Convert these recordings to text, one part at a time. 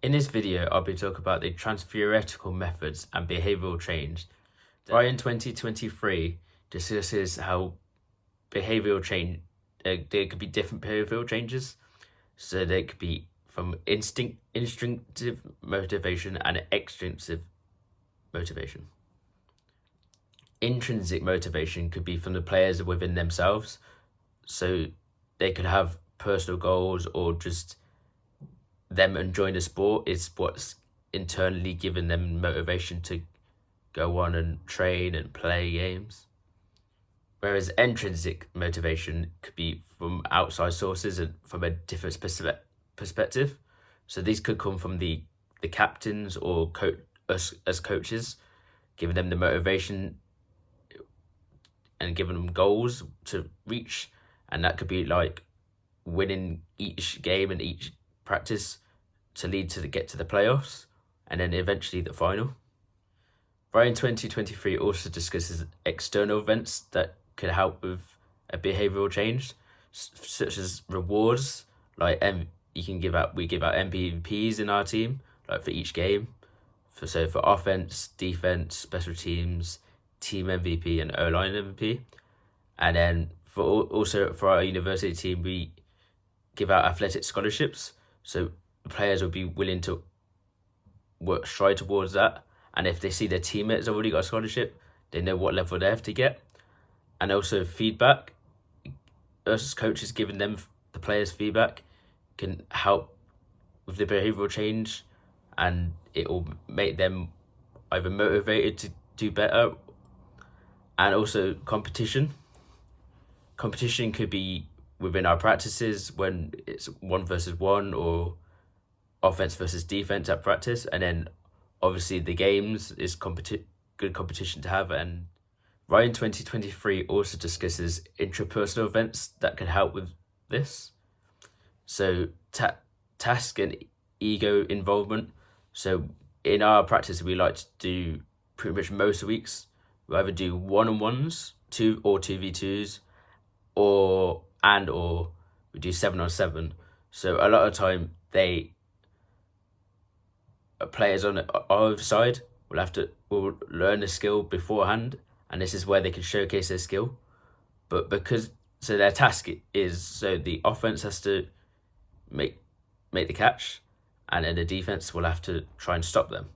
In this video, I'll be talking about the Transtheoretical methods and behavioural change. Ryan 2023 discusses how behavioural change, there could be different behavioural changes. So there could be from instinctive motivation and extrinsic motivation. Intrinsic motivation could be from the players within themselves. So they could have personal goals or just them enjoying the sport is what's internally given them motivation to go on and train and play games. Whereas intrinsic motivation could be from outside sources and from a different perspective. So these could come from the captains or us as coaches, giving them the motivation and giving them goals to reach. And that could be like winning each game and each practice to lead to get to the playoffs and then eventually the final. Ryan 2023 also discusses external events that could help with a behavioural change, such as rewards. Like we give out MVPs in our team, like for each game. For offense, defense, special teams, team MVP, and O-line MVP. And then also for our university team, we give out athletic scholarships. So players will be willing to strive towards that. And if they see their teammates already got a scholarship, they know what level they have to get. And also feedback. Us as coaches giving them the players feedback can help with the behavioural change, and it will make them either motivated to do better. And also competition. Competition could be within our practices when it's 1-versus-1 or offense versus defense at practice, and then obviously the games is good competition to have. And Ryan 2023 also discusses intrapersonal events that can help with this. So task and ego involvement. So in our practice, we like to do pretty much most weeks. We either do one-on-ones, 2v2s, or we do 7-on-7. So a lot of time players on our side will learn the skill beforehand, and this is where they can showcase their skill. But so their task is, so the offense has to make the catch, and then the defense will have to try and stop them.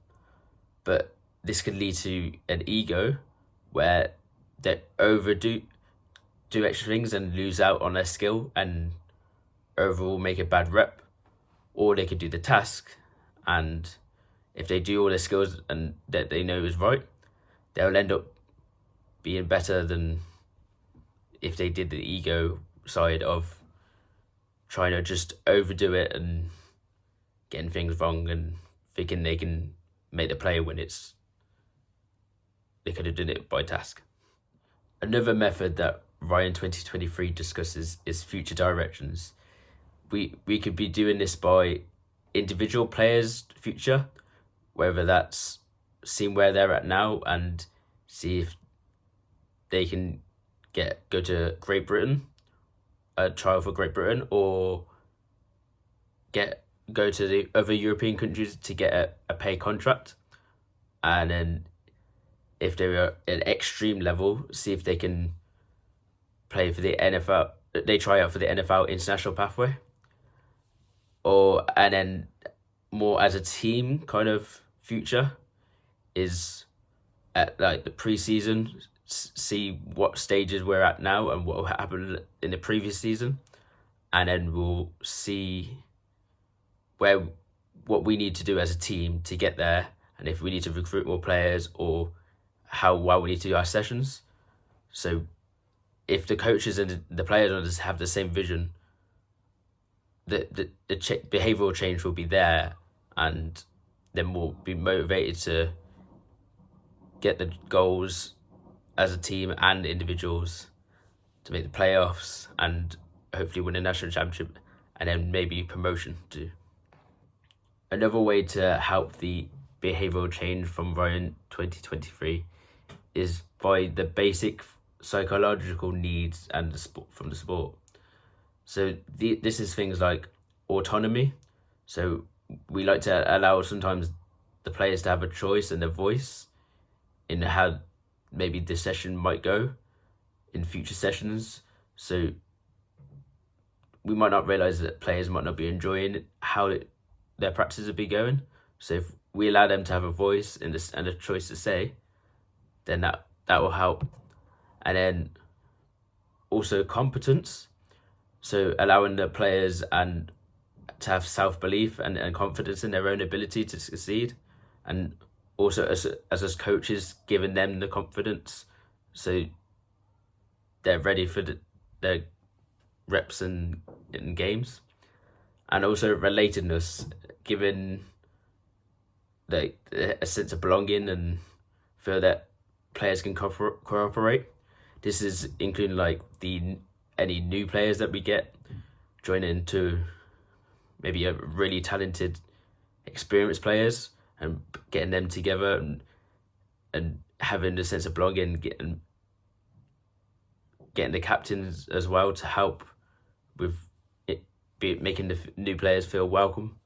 But this could lead to an ego where they do extra things and lose out on their skill and overall make a bad rep. Or they could do the task, and if they do all their skills and that they know is right, they'll end up being better than if they did the ego side of trying to just overdo it and getting things wrong and thinking they can make the player when they could have done it by task. Another method that Ryan 2023 discusses is future directions. We could be doing this by individual players' future, whether that's seeing where they're at now and see if they can go to Great Britain, a trial for Great Britain, or go to the other European countries to get a pay contract. And then if they're at an extreme level, see if they can play for the NFL. They try out for the NFL international pathway. And then more as a team kind of future is at like the preseason, see what stages we're at now and what will happen in the previous season, and then we'll see what we need to do as a team to get there, and if we need to recruit more players or how well we need to do our sessions. So if the coaches and the players have the same vision, the behavioural change will be there, and then we'll be motivated to get the goals as a team and individuals to make the playoffs and hopefully win a national championship and then maybe promotion too. Another way to help the behavioural change from Ryan 2023 is by the basic psychological needs and from the sport. So this is things like autonomy. So we like to allow sometimes the players to have a choice and a voice in how maybe this session might go in future sessions. So we might not realize that players might not be enjoying how their practices will be going. So if we allow them to have a voice and a choice to say, then that will help. And then also competence. So allowing the players and to have self-belief and confidence in their own ability to succeed, and also as us coaches giving them the confidence so they're ready for their reps and in games. And also relatedness, giving a sense of belonging and feel that players can cooperate. This is including like any new players that we get joining to maybe a really talented, experienced players, and getting them together and having a sense of belonging, getting the captains as well to help with it, making the new players feel welcome.